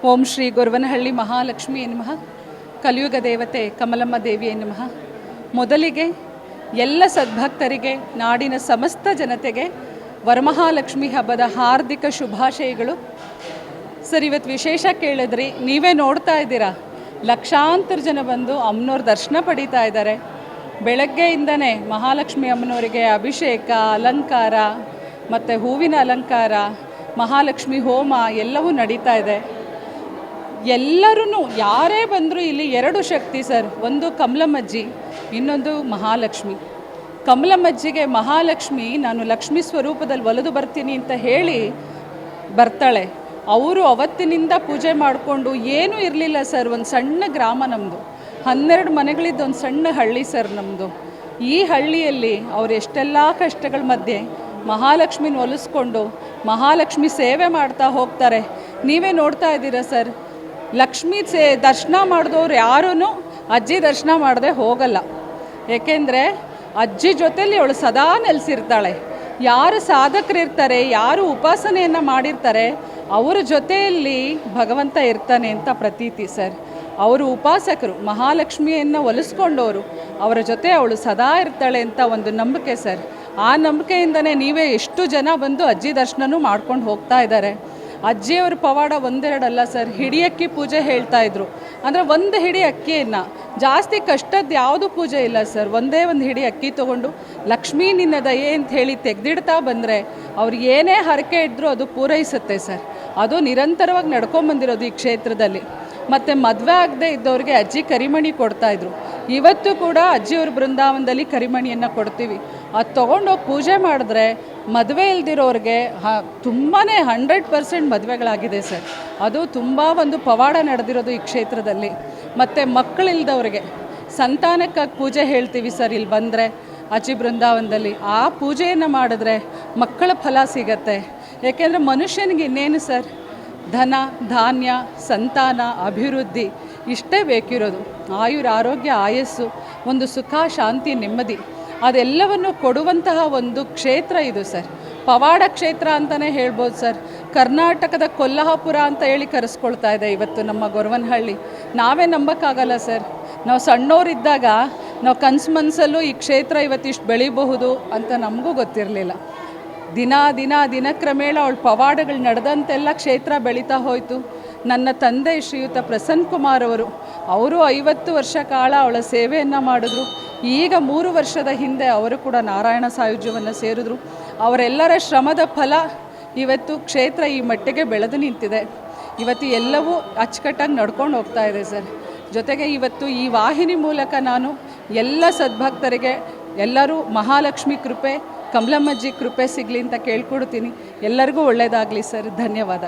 ಓಂ ಶ್ರೀ ಗೊರವನಹಳ್ಳಿ ಮಹಾಲಕ್ಷ್ಮಿ ನಮಃ. ಕಲಿಯುಗ ದೇವತೆ ಕಮಲಮ್ಮ ದೇವಿಯೇ ನಮಃ. ಮೊದಲಿಗೆ ಎಲ್ಲ ಸದ್ಭಕ್ತರಿಗೆ, ನಾಡಿನ ಸಮಸ್ತ ಜನತೆಗೆ ವರಮಹಾಲಕ್ಷ್ಮಿ ಹಬ್ಬದ ಹಾರ್ದಿಕ ಶುಭಾಶಯಗಳು. ಸರ್, ಇವತ್ತು ವಿಶೇಷ ಕೇಳಿದ್ರಿ, ನೀವೇ ನೋಡ್ತಾ ಇದ್ದೀರಾ, ಲಕ್ಷಾಂತರ ಜನ ಬಂದು ಅಮ್ಮನವ್ರ ದರ್ಶನ ಪಡೀತಾ ಇದ್ದಾರೆ. ಬೆಳಗ್ಗೆಯಿಂದನೇ ಮಹಾಲಕ್ಷ್ಮಿ ಅಮ್ಮನವರಿಗೆ ಅಭಿಷೇಕ, ಅಲಂಕಾರ ಮತ್ತು ಹೂವಿನ ಅಲಂಕಾರ, ಮಹಾಲಕ್ಷ್ಮಿ ಹೋಮ ಎಲ್ಲವೂ ನಡೀತಾ ಇದೆ. ಎಲ್ಲರೂ ಯಾರೇ ಬಂದರೂ ಇಲ್ಲಿ ಎರಡು ಶಕ್ತಿ ಸರ್, ಒಂದು ಕಮಲಮ್ಮಜ್ಜಿ, ಇನ್ನೊಂದು ಮಹಾಲಕ್ಷ್ಮಿ. ಕಮಲಮ್ಮಜ್ಜಿಗೆ ಮಹಾಲಕ್ಷ್ಮಿ ನಾನು ಲಕ್ಷ್ಮೀ ಸ್ವರೂಪದಲ್ಲಿ ಒಲಿದು ಬರ್ತೀನಿ ಅಂತ ಹೇಳಿ ಬರ್ತಾಳೆ. ಅವರು ಅವತ್ತಿನಿಂದ ಪೂಜೆ ಮಾಡಿಕೊಂಡು ಏನೂ ಇರಲಿಲ್ಲ ಸರ್. ಒಂದು ಸಣ್ಣ ಗ್ರಾಮ ನಮ್ಮದು, 12 ಮನೆಗಳಿದ್ದು ಒಂದು ಸಣ್ಣ ಹಳ್ಳಿ ಸರ್ ನಮ್ಮದು. ಈ ಹಳ್ಳಿಯಲ್ಲಿ ಅವರು ಎಷ್ಟೆಲ್ಲ ಕಷ್ಟಗಳ ಮಧ್ಯೆ ಮಹಾಲಕ್ಷ್ಮಿನ ಒಲಿಸ್ಕೊಂಡು ಮಹಾಲಕ್ಷ್ಮಿ ಸೇವೆ ಮಾಡ್ತಾ ಹೋಗ್ತಾರೆ. ನೀವೇ ನೋಡ್ತಾ ಇದ್ದೀರಾ ಸರ್, ಲಕ್ಷ್ಮೀ ದರ್ಶನ ಮಾಡಿದವ್ರು ಯಾರೂ ಅಜ್ಜಿ ದರ್ಶನ ಮಾಡದೆ ಹೋಗಲ್ಲ. ಏಕೆಂದರೆ ಅಜ್ಜಿ ಜೊತೆಲಿ ಅವಳು ಸದಾ ನೆಲೆಸಿರ್ತಾಳೆ. ಯಾರು ಸಾಧಕರಿರ್ತಾರೆ, ಯಾರು ಉಪಾಸನೆಯನ್ನು ಮಾಡಿರ್ತಾರೆ, ಅವರ ಜೊತೆಯಲ್ಲಿ ಭಗವಂತ ಇರ್ತಾನೆ ಅಂತ ಪ್ರತೀತಿ ಸರ್. ಅವರು ಉಪಾಸಕರು, ಮಹಾಲಕ್ಷ್ಮಿಯನ್ನು ಒಲಿಸ್ಕೊಂಡವರು, ಅವರ ಜೊತೆ ಅವಳು ಸದಾ ಇರ್ತಾಳೆ ಅಂತ ಒಂದು ನಂಬಿಕೆ ಸರ್. ಆ ನಂಬಿಕೆಯಿಂದನೇ ನೀವೇ ಎಷ್ಟು ಜನ ಬಂದು ಅಜ್ಜಿ ದರ್ಶನನೂ ಮಾಡ್ಕೊಂಡು ಹೋಗ್ತಾ ಇದ್ದಾರೆ. ಅಜ್ಜಿಯವ್ರ ಪವಾಡ ಒಂದೆರಡಲ್ಲ ಸರ್, ಹಿಡಿ ಅಕ್ಕಿ ಪೂಜೆ ಹೇಳ್ತಾಯಿದ್ರು. ಅಂದರೆ ಒಂದು ಹಿಡಿ ಅಕ್ಕಿಯನ್ನು, ಜಾಸ್ತಿ ಕಷ್ಟದ್ದು ಯಾವುದು ಪೂಜೆ ಇಲ್ಲ ಸರ್. ಒಂದೇ ಒಂದು ಹಿಡಿ ಅಕ್ಕಿ ತೊಗೊಂಡು ಲಕ್ಷ್ಮೀ ನಿನ್ನ ದಯೆ ಅಂತ ಹೇಳಿ ತೆಗೆದಿಡ್ತಾ ಬಂದರೆ ಅವ್ರಿಗೆ ಏನೇ ಹರಕೆ ಇದ್ದರೂ ಅದು ಪೂರೈಸುತ್ತೆ ಸರ್. ಅದು ನಿರಂತರವಾಗಿ ನಡ್ಕೊಂಬಂದಿರೋದು ಈ ಕ್ಷೇತ್ರದಲ್ಲಿ. ಮತ್ತು ಮದುವೆ ಆಗದೆ ಇದ್ದವ್ರಿಗೆ ಅಜ್ಜಿ ಕರಿಮಣಿ ಕೊಡ್ತಾಯಿದ್ರು. ಇವತ್ತು ಕೂಡ ಅಜ್ಜಿಯವ್ರ ಬೃಂದಾವನದಲ್ಲಿ ಕರಿಮಣಿಯನ್ನು ಕೊಡ್ತೀವಿ. ಅದು ತೊಗೊಂಡೋಗಿ ಪೂಜೆ ಮಾಡಿದ್ರೆ ಮದುವೆ ಇಲ್ದಿರೋರಿಗೆ ತುಂಬಾ 100% ಮದುವೆಗಳಾಗಿದೆ ಸರ್. ಅದು ತುಂಬ ಒಂದು ಪವಾಡ ನಡೆದಿರೋದು ಈ ಕ್ಷೇತ್ರದಲ್ಲಿ. ಮತ್ತು ಮಕ್ಕಳಿಲ್ದವ್ರಿಗೆ ಸಂತಾನಕ್ಕಾಗಿ ಪೂಜೆ ಹೇಳ್ತೀವಿ ಸರ್. ಇಲ್ಲಿ ಬಂದರೆ ಅಜ್ಜಿ ಬೃಂದಾವನದಲ್ಲಿ ಆ ಪೂಜೆಯನ್ನು ಮಾಡಿದ್ರೆ ಮಕ್ಕಳ ಫಲ ಸಿಗತ್ತೆ. ಏಕೆಂದರೆ ಮನುಷ್ಯನಿಗೆ ಇನ್ನೇನು ಸರ್, ಧನ ಧಾನ್ಯ, ಸಂತಾನ, ಅಭಿವೃದ್ಧಿ ಇಷ್ಟೇ ಬೇಕಿರೋದು. ಆಯುರ, ಆರೋಗ್ಯ, ಆಯಸ್ಸು, ಒಂದು ಸುಖ, ಶಾಂತಿ, ನೆಮ್ಮದಿ ಅದೆಲ್ಲವನ್ನು ಕೊಡುವಂತಹ ಒಂದು ಕ್ಷೇತ್ರ ಇದು ಸರ್. ಪವಾಡ ಕ್ಷೇತ್ರ ಅಂತಲೇ ಹೇಳ್ಬೋದು ಸರ್. ಕರ್ನಾಟಕದ ಕೊಲ್ಹಾಪುರ ಅಂತ ಹೇಳಿ ಕರೆಸ್ಕೊಳ್ತಾ ಇದೆ ಇವತ್ತು ನಮ್ಮ ಗೊರವನಹಳ್ಳಿ. ನಾವೇ ನಂಬೋಕ್ಕಾಗಲ್ಲ ಸರ್. ನಾವು ಸಣ್ಣವರಿದ್ದಾಗ ನಾವು ಕನಸು ಮನಸ್ಸಲ್ಲೂ ಈ ಕ್ಷೇತ್ರ ಇವತ್ತಿಷ್ಟು ಬೆಳೀಬಹುದು ಅಂತ ನಮಗೂ ಗೊತ್ತಿರಲಿಲ್ಲ. ದಿನಕ್ರಮೇಣ ಅವಳ ಪವಾಡಗಳು ನಡೆದಂತೆಲ್ಲ ಕ್ಷೇತ್ರ ಬೆಳೀತಾ ಹೋಯಿತು. ನನ್ನ ತಂದೆ ಶ್ರೀಯುತ ಪ್ರಸನ್ನ ಕುಮಾರ್ ಅವರು 50 ವರ್ಷ ಕಾಲ ಅವಳ ಸೇವೆಯನ್ನು ಮಾಡಿದ್ರು. ಈಗ 3 ವರ್ಷದ ಹಿಂದೆ ಅವರು ಕೂಡ ನಾರಾಯಣ ಸಾಯುಜ್ಯವನ್ನು ಸೇರಿದ್ರು. ಅವರೆಲ್ಲರ ಶ್ರಮದ ಫಲ ಇವತ್ತು ಕ್ಷೇತ್ರ ಈ ಮಟ್ಟಿಗೆ ಬೆಳೆದು ನಿಂತಿದೆ. ಇವತ್ತು ಎಲ್ಲವೂ ಅಚ್ಚುಕಟ್ಟಾಗಿ ನಡ್ಕೊಂಡು ಹೋಗ್ತಾ ಇದೆ ಸರ್. ಜೊತೆಗೆ ಇವತ್ತು ಈ ವಾಹಿನಿ ಮೂಲಕ ನಾನು ಎಲ್ಲ ಸದ್ಭಕ್ತರಿಗೆ ಎಲ್ಲರೂ ಮಹಾಲಕ್ಷ್ಮಿ ಕೃಪೆ, ಕಮಲಮ್ಮಜ್ಜಿ ಕೃಪೆ ಸಿಗಲಿ ಅಂತ ಕೇಳ್ಕೊಡ್ತೀನಿ. ಎಲ್ಲರಿಗೂ ಒಳ್ಳೆಯದಾಗಲಿ ಸರ್. ಧನ್ಯವಾದ.